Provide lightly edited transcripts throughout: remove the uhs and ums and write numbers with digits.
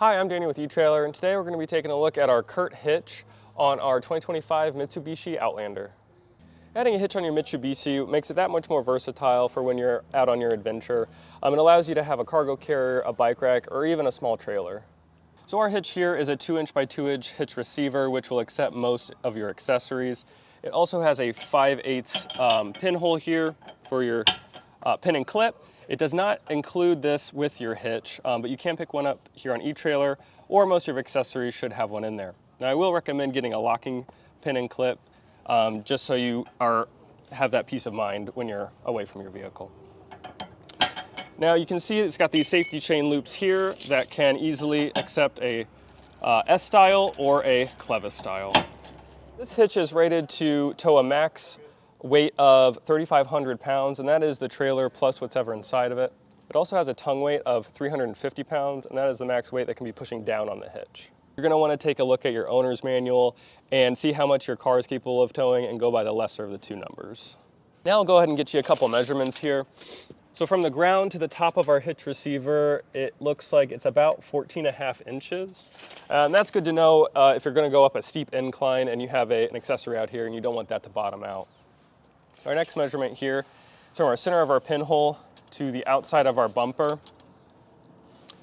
Hi, I'm Danny with eTrailer, and today we're going to be taking a look at our CURT hitch on our 2025 Mitsubishi Outlander. Adding a hitch on your Mitsubishi makes it that much more versatile for when you're out on your adventure. It allows you to have a cargo carrier, a bike rack, or even a small trailer. So our hitch here is a 2" by 2" hitch receiver, which will accept most of your accessories. It also has a 5/8 pinhole here for your pin and clip. It does not include this with your hitch, but you can pick one up here on eTrailer, or most of your accessories should have one in there. Now I will recommend getting a locking pin and clip, just so you have that peace of mind when you're away from your vehicle. Now you can see it's got these safety chain loops here that can easily accept a S-style or a clevis-style. This hitch is rated to tow a max weight of 3,500 pounds, and that is the trailer plus whatever inside of it. It also has a tongue weight of 350 pounds, and that is the max weight that can be pushing down on the hitch. You're going to want to take a look at your owner's manual and see how much your car is capable of towing and go by the lesser of the two numbers. Now I'll go ahead and get you a couple measurements here. So from the ground to the top of our hitch receiver, it looks like it's about 14.5 inches. And that's good to know if you're going to go up a steep incline and you have an accessory out here and you don't want that to bottom out. Our next measurement here is from our center of our pinhole to the outside of our bumper.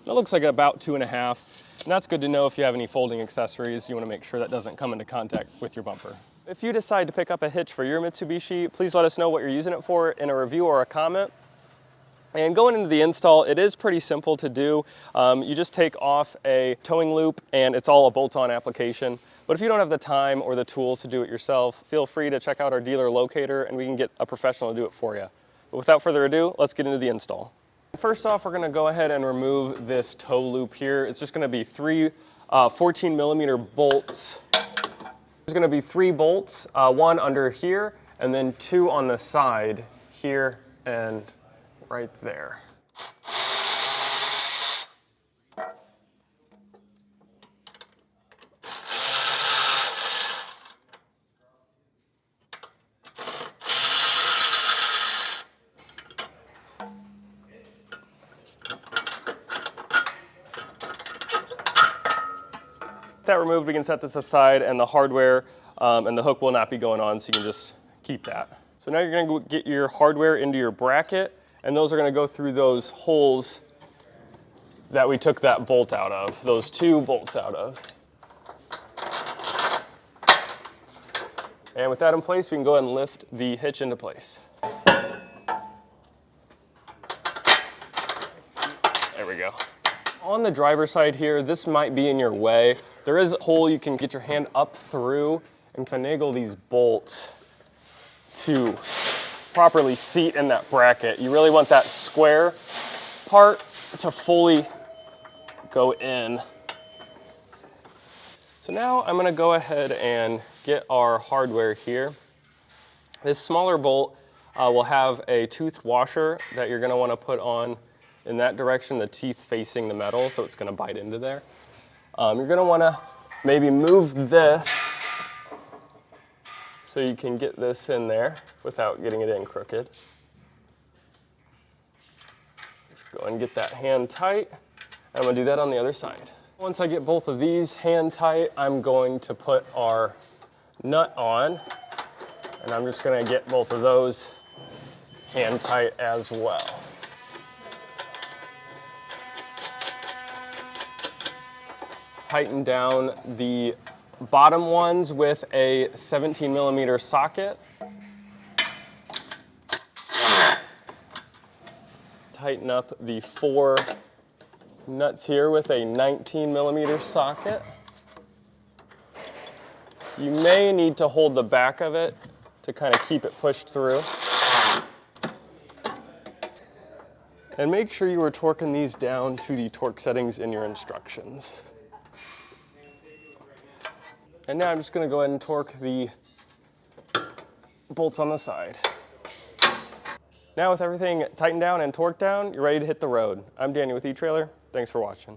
That looks like about 2.5, and that's good to know if you have any folding accessories. You want to make sure that doesn't come into contact with your bumper. If you decide to pick up a hitch for your Mitsubishi, please let us know what you're using it for in a review or a comment. And going into the install, it is pretty simple to do. You just take off a towing loop and it's all a bolt-on application. But if you don't have the time or the tools to do it yourself, feel free to check out our dealer locator and we can get a professional to do it for you. But without further ado, let's get into the install. First off, we're gonna go ahead and remove this tow loop here. It's just gonna be three 14mm bolts. There's gonna be 3 bolts, one under here and then 2 on the side here and right there. That removed, we can set this aside, and the hardware and the hook will not be going on, so you can just keep that. So now you're going to get your hardware into your bracket, and those are going to go through those holes that we took that bolt out of, those 2 bolts out of. And with that in place, we can go ahead and lift the hitch into place. There we go. On the driver's side here, this might be in your way. There is a hole you can get your hand up through and finagle these bolts to properly seat in that bracket. You really want that square part to fully go in. So now I'm gonna go ahead and get our hardware here. This smaller bolt will have a tooth washer that you're gonna wanna put on in that direction, the teeth facing the metal, so it's gonna bite into there. You're gonna wanna maybe move this so you can get this in there without getting it in crooked. Just go and get that hand tight. I'm gonna do that on the other side. Once I get both of these hand tight, I'm going to put our nut on, and I'm just gonna get both of those hand tight as well. Tighten down the bottom ones with a 17mm socket. Tighten up the 4 nuts here with a 19mm socket. You may need to hold the back of it to kind of keep it pushed through. And make sure you are torquing these down to the torque settings in your instructions. And now I'm just gonna go ahead and torque the bolts on the side. Now with everything tightened down and torqued down, you're ready to hit the road. I'm Danny with eTrailer. Thanks for watching.